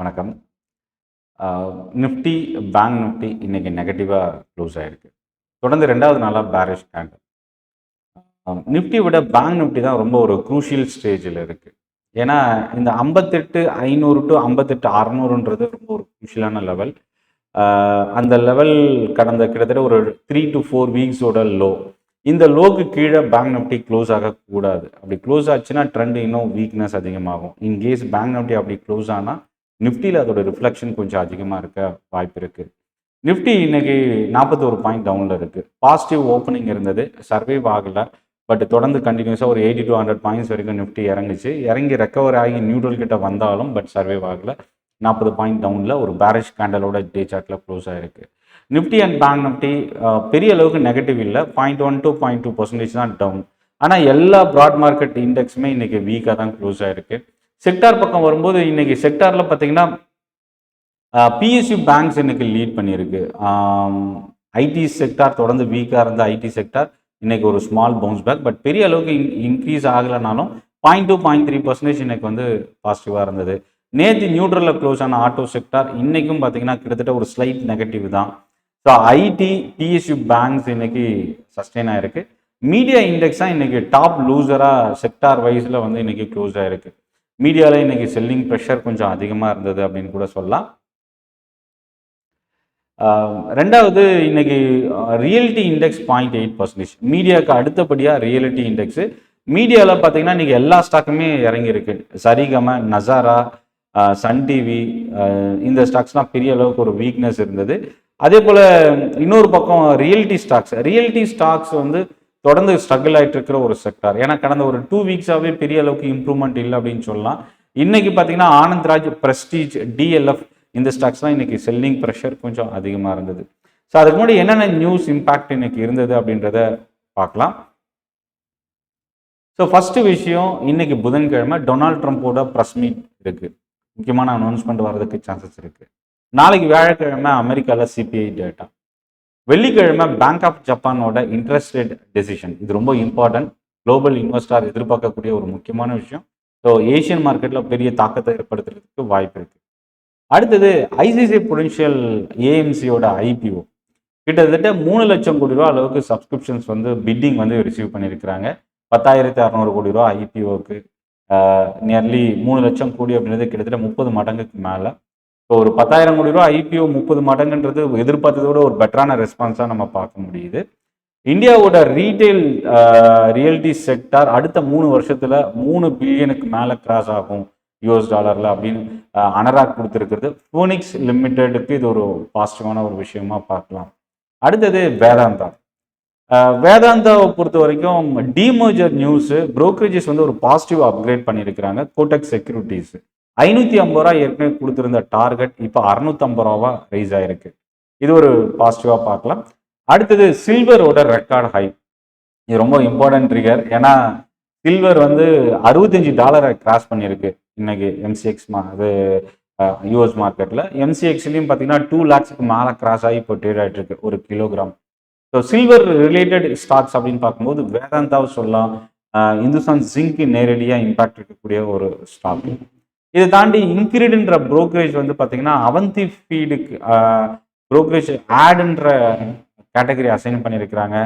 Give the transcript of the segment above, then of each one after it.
வணக்கம். Nifty, bank Nifty இன்னைக்கு நெகட்டிவாக க்ளோஸ் ஆயிருக்கு. தொடர்ந்து 2வது நாளாக பேரிஷ் கேண்டில். நிஃப்டி விட பேங்க் நிஃப்டி தான் ரொம்ப ஒரு குரூஷியல் ஸ்டேஜில் இருக்குது. ஏன்னா இந்த 58,500 டு 58,600ன்றது ரொம்ப ஒரு குரூஷியலான லெவல். அந்த லெவல் கடந்த கிட்டத்தட்ட ஒரு 3 to 4 வீக்ஸோட லோ. இந்த லோக்கு கீழே பேங்க் நிஃப்டி க்ளோஸ் ஆகக்கூடாது. அப்படி க்ளோஸ் ஆச்சுன்னா ட்ரெண்ட் இன்னும் வீக்னஸ் அதிகமாகும். இன்கேஸ் பேங்க் நிஃப்டி அப்படி க்ளோஸ் ஆனால் நிஃப்டியில் அதோட ரிஃப்ளெக்ஷன் கொஞ்சம் அதிகமாக இருக்க வாய்ப்பு இருக்குது. நிஃப்டி இன்னைக்கு 41 பாயிண்ட் டவுனில் இருக்குது. பாசிட்டிவ் ஓப்பனிங் இருந்தது, சர்வைவ் ஆகலை. பட் தொடர்ந்து கண்டினியூஸாக ஒரு 80 to 100 பாயிண்ட்ஸ் வரைக்கும் நிஃப்டி இறங்குச்சு. இறங்கி ரெக்கவர் ஆகி நியூட்ரல் கிட்ட வந்தாலும் பட் சர்வைவ் ஆகலை. 40 பாயிண்ட் டவுனில் ஒரு பேரிஷ் கேண்டலோட டே சார்ட்டில் க்ளோஸ் ஆகிருக்கு. நிஃப்டி அண்ட் பேங்க் நிஃப்டி பெரிய அளவுக்கு நெகட்டிவ் இல்லை, 0.1 to 0.2% தான் டவுன். ஆனால் எல்லா ப்ராட் மார்க்கெட் இண்டெக்ஸுமே இன்னைக்கு வீக்காக தான் க்ளோஸ் ஆகிருக்கு. செக்டார் பக்கம் வரும்போது இன்னைக்கு செக்டாரில் பார்த்தீங்கன்னா பிஎஸ்யூ பேங்க்ஸ் இன்னைக்கு லீட் பண்ணியிருக்கு. ஐடி செக்டார் தொடர்ந்து வீக்காக இருந்த ஐடி செக்டார் இன்னைக்கு ஒரு ஸ்மால் பவுன்ஸ் பேக், பட் பெரிய அளவுக்கு இன்க்ரீஸ் ஆகலைனாலும் 0.2 0.3% இன்னைக்கு வந்து பாசிட்டிவாக இருந்தது. நேற்று நியூட்ரலில் க்ளோஸ் ஆன ஆட்டோ செக்டார் இன்னைக்கும் பார்த்தீங்கன்னா கிட்டத்தட்ட ஒரு ஸ்லைட் நெகட்டிவ் தான். ஸோ ஐடி, பிஎஸ்யூ பேங்க்ஸ் இன்னைக்கு சஸ்டெயின் ஆயிருக்கு. மீடியா இண்டெக்ஸ் தான் இன்னைக்கு டாப் லூசராக செக்டார் வைஸில் வந்து இன்னைக்கு க்ளோஸ் ஆயிருக்கு. மீடியாவில் இன்னைக்கு செல்லிங் ப்ரெஷர் கொஞ்சம் அதிகமாக இருந்தது அப்படின்னு கூட சொல்லலாம். ரெண்டாவது இன்னைக்கு ரியல்டி இண்டெக்ஸ் 0.8%. மீடியாவுக்கு அடுத்தபடியாக ரியல்டி இண்டெக்ஸு. மீடியாவில் பார்த்தீங்கன்னா இன்னைக்கு எல்லா ஸ்டாக்குமே இறங்கியிருக்கு. சரிகம, நசாரா, சன் டிவி, இந்த ஸ்டாக்ஸ்லாம் பெரிய அளவுக்கு ஒரு வீக்னஸ் இருந்தது. அதே போல் இன்னொரு பக்கம் ரியல்டி ஸ்டாக்ஸ் வந்து தொடர்ந்து ஸ்ட்ரகிள் ஆகிட்டு இருக்கிற ஒரு செக்டார். ஏன்னா கடந்த ஒரு 2 வீக்ஸாகவே பெரிய அளவுக்கு இம்ப்ரூவ்மெண்ட் இல்லை அப்படின்னு சொல்லலாம். இன்னைக்கு பார்த்தீங்கன்னா ஆனந்த்ராஜ், பிரஸ்டீஜ், டிஎல்எஃப் இந்த ஸ்டாக்ஸ்லாம் இன்னைக்கு செல்லிங் ப்ரெஷர் கொஞ்சம் அதிகமாக இருந்தது. ஸோ அதுக்கு முன்னாடி என்னென்ன நியூஸ் இம்பாக்ட் இன்னைக்கு இருந்தது அப்படின்றத பார்க்கலாம். ஸோ ஃபர்ஸ்ட் விஷயம், இன்னைக்கு புதன்கிழமை டொனால்ட் ட்ரம்ப்போட ப்ரெஸ் மீட் இருக்கு. முக்கியமான அனௌன்ஸ்மெண்ட் வர்றதுக்கு சான்சஸ் இருக்கு. நாளைக்கு வியாழக்கிழமை அமெரிக்காவில் சிபிஐ டேட்டா. வெள்ளிக்கிழமை பேங்க் ஆஃப் ஜப்பானோட இன்ட்ரெஸ்ட் ரேட் டெசிஷன். இது ரொம்ப இம்பார்ட்டன்ட். குளோபல் இன்வெஸ்டார் எதிர்பார்க்கக்கூடிய ஒரு முக்கியமான விஷயம். ஸோ ஏஷியன் மார்க்கெட்டில் பெரிய தாக்கத்தை ஏற்படுத்துறதுக்கு வாய்ப்பு இருக்கு. அடுத்தது ஐசிஐசிஐ புடென்ஷியல் ஏஎம்சியோட ஐபிஓ. கிட்டத்தட்ட 3 லட்சம் கோடி ரூபா அளவுக்கு சப்ஸ்கிரிப்ஷன்ஸ் வந்து பிட்டிங் வந்து ரிசீவ் பண்ணியிருக்கிறாங்க. 10,600 கோடி ரூபா ஐபிஓக்கு. நியர்லி 3 லட்சம் கோடி அப்படின்றது கிட்டத்தட்ட 30 மடங்குக்கு மேலே. ஸோ ஒரு 10,000 கோடி ரூபா ஐபிஓ 30 மடங்குன்றது எதிர்பார்த்ததோட ஒரு பெட்டரான ரெஸ்பான்ஸாக நம்ம பார்க்க முடியுது. இந்தியாவோட ரீட்டைல் ரியல்டி செக்டார் அடுத்த 3 வருஷத்தில் 3 பில்லியனுக்கு மேலே கிராஸ் ஆகும் யூஎஸ் டாலரில் அப்படின்னு அனராக் கொடுத்துருக்கிறது. ஃபோனிக்ஸ் லிமிடெடுக்கு இது ஒரு பாசிட்டிவான ஒரு விஷயமா பார்க்கலாம். அடுத்தது வேதாந்தா. வேதாந்தாவை பொறுத்த வரைக்கும் டிமர்ஜர் நியூஸு, புரோக்கரேஜஸ் வந்து ஒரு பாசிட்டிவ் அப்கிரேட் பண்ணியிருக்கிறாங்க. கோடெக் செக்யூரிட்டிஸ் 550 ரூபா ஏற்கனவே கொடுத்துருந்த டார்கெட் இப்போ 650 ரூபாவா ரைஸ் ஆயிருக்கு. இது ஒரு பாசிட்டிவாக பார்க்கலாம். அடுத்தது சில்வரோட ரெக்கார்ட் ஹை. இது ரொம்ப இம்பார்ட்டன்ட் ட்ரிகர். ஏன்னா சில்வர் வந்து $65 கிராஸ் பண்ணியிருக்கு இன்னைக்கு எம்சிஎக்ஸ் அது யூஎஸ் மார்க்கெட்டில். எம்சிஎக்ஸ்லையும் பார்த்தீங்கன்னா 2 lakhsக்கு மேலே கிராஸ் ஆகி இப்போ ட்ரேட் ஆகிட்டு இருக்கு ஒரு kilogram. So silver related stocks அப்படின்னு பார்க்கும்போது வேதாந்தாவை சொல்லலாம். இந்துஸ்தான் ஜிங்க் நேரடியாக இம்பாக்ட் இருக்கக்கூடிய ஒரு ஸ்டாக். இதை தாண்டி இன்க்ரீடுன்ற புரோக்கரேஜ் வந்து பார்த்தீங்கன்னா அவந்தி ஃபீடுக்கு புரோக்கரேஜ் ஆடுன்ற கேட்டகரி அசைன் பண்ணியிருக்கிறாங்க.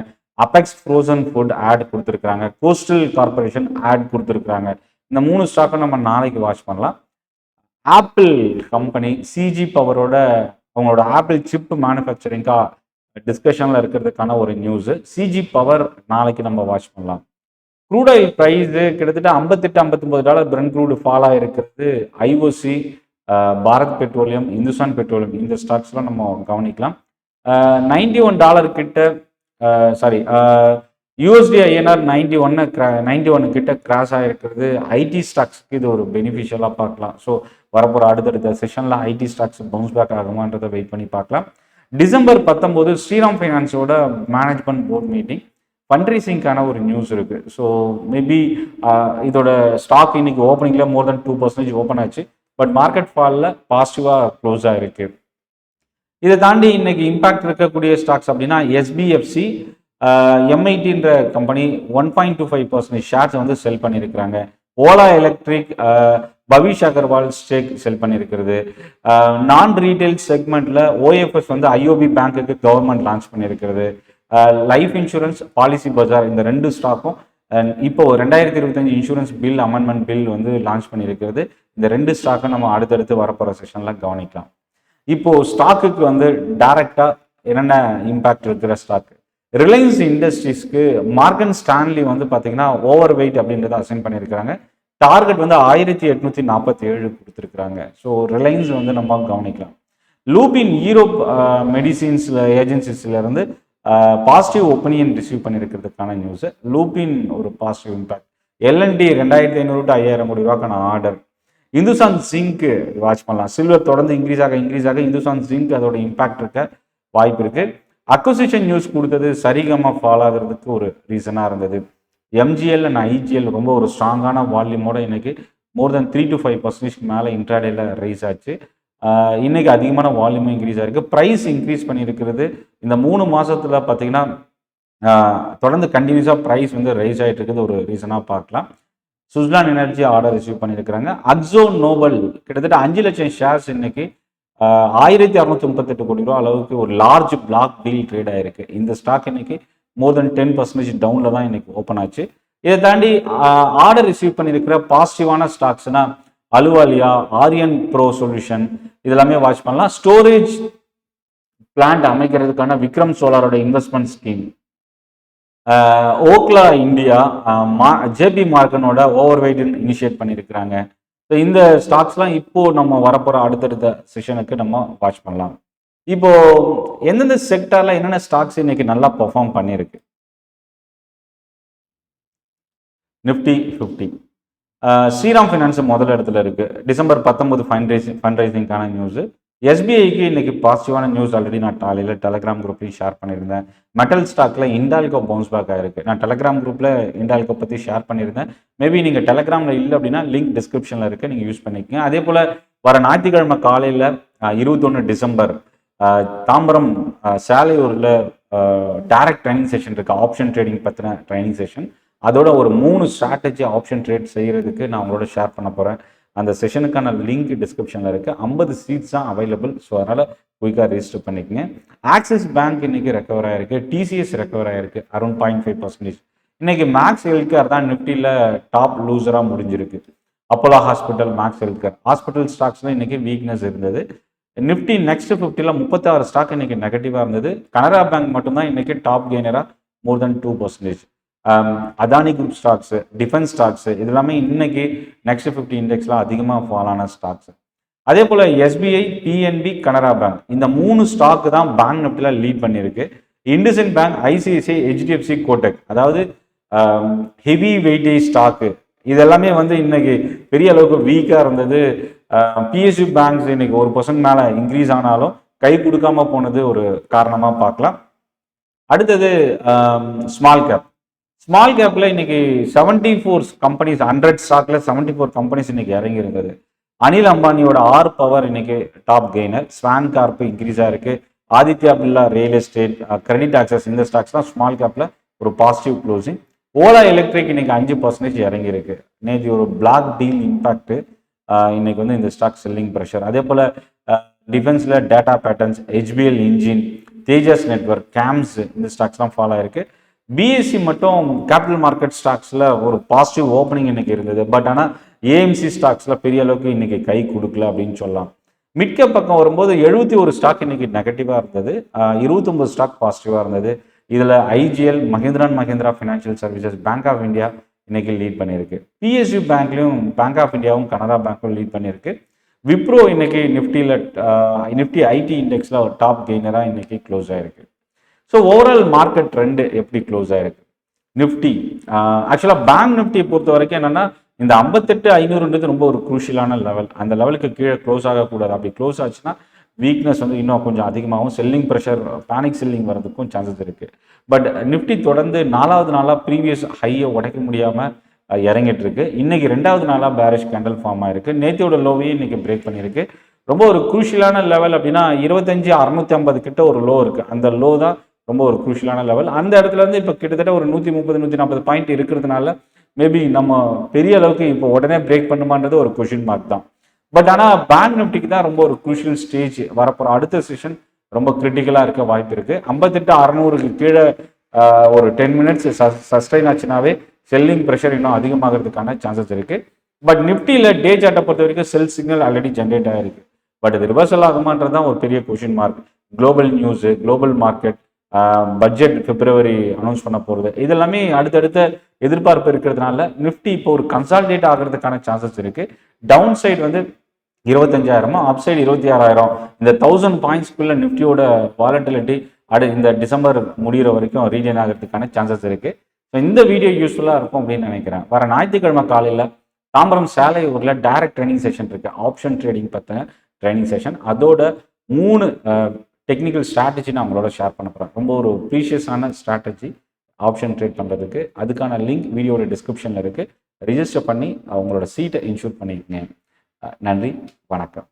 அபெக்ஸ் ஃப்ரோசன் ஃபுட் ஆட் கொடுத்துருக்காங்க. கோஸ்டல் கார்பரேஷன் ஆட் கொடுத்துருக்காங்க. இந்த 3 ஸ்டாக்கை நம்ம நாளைக்கு வாட்ச் பண்ணலாம். ஆப்பிள் கம்பெனி சிஜி பவரோட அவங்களோட ஆப்பிள் சிப் மேனுஃபேக்சரிங்காக டிஸ்கஷனில் இருக்கிறதுக்கான ஒரு நியூஸு. சிஜி பவர் நாளைக்கு நம்ம வாட்ச் பண்ணலாம். க்ரூட் ஆயில் ப்ரைஸு கிட்டத்தட்ட $58-59 பிரெண்ட் க்ரூடு ஃபால் ஆகிருக்கிறது. IOC, Bharat Petroleum, Hindustan Petroleum இந்த ஸ்டாக்ஸ்லாம் நம்ம கவனிக்கலாம். $91 கிட்ட யூஎஸ்டி ஐஎன்ஆர் 91 கிட்ட கிராஸ் ஆகிருக்கிறது. ஐடி ஸ்டாக்ஸ்க்கு இது ஒரு பெனிஃபிஷியலாக பார்க்கலாம். ஸோ வரப்போகிற அடுத்தடுத்த செஷனில் ஐடி ஸ்டாக்ஸ் பவுன்ஸ் பேக் ஆகுமான்றதை வெயிட் பண்ணி பார்க்கலாம். டிசம்பர் 19 ஸ்ரீராம் ஃபைனான்ஸோட மேனேஜ்மெண்ட் போர்ட் மீட்டிங், ஃபண்ட்ரைசிங்கான ஒரு நியூஸ் இருக்குது. ஸோ மேபி இதோட ஸ்டாக் இன்னைக்கு ஓப்பனிங்கில் more than 2% ஓப்பன் ஆச்சு. பட் மார்க்கெட் ஃபாலில் பாசிட்டிவாக க்ளோஸ் ஆகிருக்கு. இதை தாண்டி இன்னைக்கு இம்பாக்ட் இருக்கக்கூடிய ஸ்டாக்ஸ் அப்படின்னா எஸ்பிஎஃப்சி, எம்ஐடின்ற கம்பெனி 1.25% ஷேர்ஸ் வந்து செல் பண்ணியிருக்கிறாங்க. ஓலா எலக்ட்ரிக், பவிஷ் அகர்வால் ஸ்டேக் செல் பண்ணியிருக்கிறது. நான் ரீட்டைல் செக்மெண்ட்ல ஓஎஃப்எஸ் வந்து ஐஓபி பேங்க்குக்கு கவர்மெண்ட் லான்ச் பண்ணியிருக்கிறது. லைஃப் இன்சூரன்ஸ் பாலிசி பஜார் இந்த 2 ஸ்டாக்கும் இப்போ 2025 இன்சூரன்ஸ் பில் அமெண்ட்மெண்ட் பில் வந்து லான்ச் பண்ணியிருக்கிறது. இந்த 2 ஸ்டாக்கும் நம்ம அடுத்தடுத்து வரப்போகிற செஷன்ல கவனிக்கலாம். இப்போ ஸ்டாக்குக்கு வந்து டைரக்டா என்னென்ன இம்பாக்ட் இருக்கிற ஸ்டாக், ரிலையன்ஸ் இண்டஸ்ட்ரீஸ்க்கு மார்கன் ஸ்டான்லி வந்து பார்த்தீங்கன்னா ஓவர் வெயிட் அப்படின்றத அசைன் பண்ணியிருக்கிறாங்க. டார்கெட் வந்து 1847 கொடுத்துருக்குறாங்க. ஸோ ரிலையன்ஸ் வந்து நம்ம கவனிக்கலாம். லூபின் யூரோப் மெடிசின்ஸ்ல ஏஜென்சிஸ்ல இருந்து positive opinion receive பண்ணியிருக்கிறதுக்கான news. Lupin ஒரு பாசிட்டிவ் இம்பாக்ட். எல்என்டி 2500 to 5000 கோடி ரூபாய்க்கான ஆர்டர். இந்துஸ்தான் ஜிங்க் வாட்ச் பண்ணலாம். சில்வர் தொடர்ந்து இன்க்ரீஸ் ஆக இந்துஸ்தான் ஜிங்க் அதோட இம்பாக்ட் இருக்க வாய்ப்பு இருக்கு. அக்விசிஷன் நியூஸ் கொடுத்தது சரிகமா ஃபாலோ ஆகிறதுக்கு ஒரு ரீசனாக இருந்தது. எம்ஜிஎல் அண்ட் ஐஜிஎல் ரொம்ப ஒரு ஸ்ட்ராங்கான வால்யூமோட இன்னைக்கு மோர் தென் 3 to 5% மேலே இன்ட்ராடேல ரைஸ் ஆச்சு. இன்னைக்கு அதிகமான வால்யூம் இன்க்ரீஸ் ஆயிருக்கு. ப்ரைஸ் இன்க்ரீஸ் பண்ணியிருக்கிறது. இந்த 3 மாசத்துல பார்த்தீங்கன்னா தொடர்ந்து கண்டினியூஸாக ப்ரைஸ் வந்து ரைஸ் ஆகிட்டு இருக்குது ஒரு ரீசனாக பார்க்கலாம். சுஸ்லான் எனர்ஜி ஆர்டர் ரிசீவ் பண்ணியிருக்கிறாங்க. அக்ஸோ நோபல் கிட்டத்தட்ட 5 லட்சம் ஷேர்ஸ் இன்னைக்கு 1638 கோடி ரூபா அளவுக்கு ஒரு லார்ஜ் பிளாக் டீல் ட்ரேட் ஆயிருக்கு. இந்த ஸ்டாக் இன்னைக்கு மோர் தென் 10% டவுன்ல தான் இன்னைக்கு ஓப்பன் ஆச்சு. இதை தாண்டி ஆர்டர் ரிசீவ் பண்ணியிருக்கிற பாசிட்டிவான ஸ்டாக்ஸ்னா அலுவாலியா, ஆரியன் ப்ரோ சொல்யூஷன் இதெல்லாமே வாட்ச் பண்ணலாம். ஸ்டோரேஜ் பிளான்ட் அமைக்கிறதுக்கான விக்ரம் சோலாரோட இன்வெஸ்ட்மெண்ட் ஸ்கீம், ஓக்லா இந்தியா, ஜேபி மார்கனோட ஓவர் வெயிட் இனிஷியேட் பண்ணியிருக்கிறாங்க. ஸோ இந்த ஸ்டாக்ஸ்லாம் இப்போ நம்ம வரப்போற அடுத்தடுத்த செஷனுக்கு நம்ம வாட்ச் பண்ணலாம். இப்போ எந்தெந்த செக்டர்ல என்னென்ன ஸ்டாக்ஸ் இன்னைக்கு நல்லா பெர்ஃபார்ம் பண்ணியிருக்கு. நிஃப்டி 50 ஸ்ரீராம் ஃபினான்ஸ் முதல் இடத்துல இருக்கு. December 19 ஃபண்ட்ரைசிங்கான news. எஸ்பிஐக்கு இன்னைக்கு பாசிட்டிவான நியூஸ் ஆல்ரெடி நான் காலையில் டெலகிராம் குரூப்லையும் ஷேர் பண்ணியிருந்தேன். மெட்டல் ஸ்டாக்ல இண்டால்கோ பவுன்ஸ் பேக் ஆயிருக்கு. நான் டெலகிராம் குரூப்ல இண்டால்கோ பற்றி ஷேர் பண்ணியிருந்தேன். மேபி நீங்கள் டெலகிராமில் இல்லை அப்படின்னா லிங்க் டிஸ்கிரிப்ஷனில் இருக்கு, நீங்கள் யூஸ் பண்ணிக்கங்க. அதே போல் வர ஞாயிற்றுக்கிழமை காலையில் 21 டிசம்பர் தாம்பரம் சாலையூரில் டைரக்ட் ட்ரைனிங் செஷன் இருக்கு. ஆப்ஷன் ட்ரேடிங் பற்றின ட்ரைனிங் செஷன். அதோட ஒரு 3 ஸ்ட்ராட்டஜி ஆப்ஷன் ட்ரேட் செய்யறதுக்கு நான் உங்களோட ஷேர் பண்ண போகிறேன். அந்த செஷனுக்கான லிங்க் டிஸ்கிரிப்ஷனில் இருக்குது. 50 சீட்ஸ் தான் அவைலபிள். ஸோ அதனால் குயிக்காக ரெஜிஸ்டர் பண்ணிக்கங்க. ஆக்சிஸ் பேங்க் இன்னைக்கு ரெக்கவர் ஆயிருக்கு. டிசிஎஸ் ரெக்கவர் ஆயிருக்கு அரௌண்ட் 0.5%. இன்னைக்கு மேக்ஸ் ஹெல்த்கேர் தான் நிஃப்டியில் டாப் லூசராக முடிஞ்சிருக்கு. Apollo hospital, Max Healthcare hospital ஸ்டாக்ஸ்ல இன்னைக்கு வீக்னஸ் இருந்தது. நிஃப்டி நெக்ஸ்ட் 50ல 36 ஸ்டாக் இன்னைக்கு நெகட்டிவாக இருந்தது. கனரா பேங்க் மட்டும்தான் இன்னைக்கு டாப் கெய்னராக மோர் தென் 2%. Adani group stocks, defence stocks இதெல்லாமே இன்னைக்கு நெக்ஸ்ட் 50 இண்டெக்ஸ்ல அதிகமாக ஃபால் ஆன ஸ்டாக்ஸ். அதே போல எஸ்பிஐ, பிஎன்பி, கனரா பேங்க் இந்த 3 ஸ்டாக் தான் பேங்க் நிஃப்டில லீட் பண்ணியிருக்கு. IndusInd bank, ICICI, HDFC, Kotak அதாவது ஹெவி வெயிட்டேஜ் ஸ்டாக்கு இதெல்லாமே வந்து இன்னைக்கு பெரிய அளவுக்கு வீக்காக இருந்தது. பிஎஸ்யூ பேங்க்ஸ் இன்னைக்கு 1% மேலே இன்க்ரீஸ் ஆனாலும் கை கொடுக்காம போனது ஒரு காரணமாக பார்க்கலாம். அடுத்தது ஸ்மால் கேப். ஸ்மால் கேப்ல இன்னைக்கு 74 கம்பெனிஸ், 100 ஸ்டாக்ல 74 கம்பெனிஸ் இன்னைக்கு இறங்கி இருந்தது. அனில் அம்பானியோட ஆர் பவர் இன்னைக்கு top gainer. Swan Corp increase ஆயிருக்கு. Aditya Birla real estate, credit access இந்த ஸ்டாக்ஸ் தான் ஸ்மால் கேப்ல ஒரு பாசிட்டிவ் க்ளோசிங். ஓலா எலக்ட்ரிக் இன்னைக்கு 5% இறங்கி இருக்கு. நேற்று ஒரு பிளாக் டீல் இம்பாக்ட் இன்னைக்கு வந்து இந்த ஸ்டாக் செல்லிங் ப்ரெஷர். அதே போல டிஃபென்ஸ்ல டேட்டா பேட்டர்ன்ஸ், ஹெச்பிஎல் இன்ஜின், தேஜஸ் நெட்வொர்க், கேம்ஸ் இந்த ஸ்டாக்ஸ் தான் ஃபாலோ ஆயிருக்கு. பிஎஸ்சி மட்டும் கேபிட்டல் மார்க்கெட் ஸ்டாக்ஸ்ல ஒரு பாசிட்டிவ் ஓப்பனிங் இன்னைக்கு இருந்தது. பட் ஆனால் ஏஎம்சி ஸ்டாக்ஸ்ல பெரிய அளவுக்கு இன்னைக்கு கை கொடுக்கல அப்படின்னு சொல்லலாம். மிட்கேப் பக்கம் வரும்போது 71 ஸ்டாக் இன்னைக்கு நெகட்டிவா இருந்தது. 29 ஸ்டாக் பாசிட்டிவா இருந்தது. இதுல IGL, Mahindra and Mahindra financial services, bank of India இன்னைக்கு லீட் பண்ணியிருக்கு. பிஎஸ்யூ பேங்க்லையும் பேங்க் ஆஃப் இந்தியாவும் கனரா பேங்க்கும் லீட் பண்ணியிருக்கு. விப்ரோ இன்னைக்கு நிஃப்டி ஐடி இண்டெக்ஸ்ல ஒரு டாப் கெய்னரா இன்னைக்கு க்ளோஸ் ஆயிருக்கு. ஸோ ஓவரால் மார்க்கெட் ட்ரெண்டு எப்படி க்ளோஸ் ஆயிருக்கு. நிஃப்டி ஆக்சுவலாக பேங்க் நிஃப்டியை பொறுத்த வரைக்கும் என்னன்னா இந்த 58,500 ரொம்ப ஒரு குரூஷியலான லெவல். அந்த லெவலுக்கு கீழே க்ளோஸ் ஆகக்கூடாது. அப்படி க்ளோஸ் ஆச்சுன்னா வீக்னஸ் வந்து இன்னும் கொஞ்சம் அதிகமாகும். செல்லிங் ப்ரெஷர், பேனிக் செல்லிங் வரதுக்கும் சான்சஸ் இருக்கு. பட் நிஃப்டி தொடர்ந்து 4வது நாளாக ப்ரீவியஸ் ஹையை உடைக்க முடியாமல் இறங்கிட்டு இருக்கு. இன்னைக்கு 2வது நாளாக பேரிஷ் கேண்டல் ஃபார்ம் ஆயிருக்கு. நேத்தியோட லோவையும் இன்னைக்கு பிரேக் பண்ணியிருக்கு. ரொம்ப ஒரு குரூஷியலான லெவல் அப்படின்னா 25,650 கிட்ட ஒரு லோ இருக்கு. அந்த லோ தான் ரொம்ப ஒரு குரூஷியலான லெவல். அந்த இடத்துல இருந்து இப்போ கிட்டத்தட்ட ஒரு 130-140 பாயிண்ட் இருக்கிறதுனால மேபி நம்ம பெரிய அளவுக்கு இப்போ உடனே பிரேக் பண்ணுமான்றது ஒரு கொஷின் மார்க் தான். பட் ஆனால் பேங்க் நிஃப்டிக்கு தான் ரொம்ப ஒரு குரூஷியல் ஸ்டேஜ் வரப்போகிற அடுத்த செஷன் ரொம்ப கிரிட்டிக்கலாக இருக்க வாய்ப்பு இருக்குது. 58,600க்கு கீழே ஒரு 10 மினிட்ஸ் சஸ்டைன் ஆச்சுனாவே செல்லிங் ப்ரெஷர் இன்னும் அதிகமாகிறதுக்கான சான்சஸ் இருக்குது. பட் நிஃப்டியில் டே சார்ட்டை பொறுத்த வரைக்கும் செல் சிக்னல் ஆல்ரெடி ஜென்ரேட் ஆகிருக்கு. பட் இது ரிவர்சல் ஆகுமான்றது தான் ஒரு பெரிய question mark. Global news, global market, budget February announce பண்ண போகிறது, இதெல்லாமே அடுத்தடுத்த எதிர்பார்ப்பு இருக்கிறதுனால நிஃப்டி இப்போ ஒரு கன்சால்டேட் ஆகிறதுக்கான சான்சஸ் இருக்குது. டவுன் சைடு வந்து 25,000, அப் சைடு 26,000. இந்த 1000 பாயிண்ட்ஸ்க்குள்ள நிஃப்டியோட வாலட்டிலிட்டி இந்த டிசம்பர் முடிகிற வரைக்கும் ரீஜன் ஆகிறதுக்கான சான்சஸ் இருக்குது. ஸோ இந்த வீடியோ யூஸ்ஃபுல்லாக இருக்கும் அப்படின்னு நினைக்கிறேன். வர ஞாயிற்றுக்கிழமை காலையில் தாம்பரம் சாலையூரில் டைரக்ட் ட்ரைனிங் செஷன் இருக்குது. ஆப்ஷன் ட்ரேடிங் பற்றின ட்ரைனிங் செஷன். அதோட 3 டெக்னிக்கல் ஸ்ட்ராட்டஜி நான் உங்களோட ஷேர் பண்ண போகிறேன். ரொம்ப ஒரு ப்ரீஷியஸான ஸ்ட்ராட்டஜி ஆப்ஷன் ட்ரேட் பண்ணுறதுக்கு. அதுக்கான லிங்க் வீடியோட டிஸ்கிரிப்ஷனில் இருக்குது. ரிஜிஸ்டர் பண்ணி அவங்களோட சீட்டை இன்ஷூர் பண்ணிக்கங்க. நன்றி, வணக்கம்.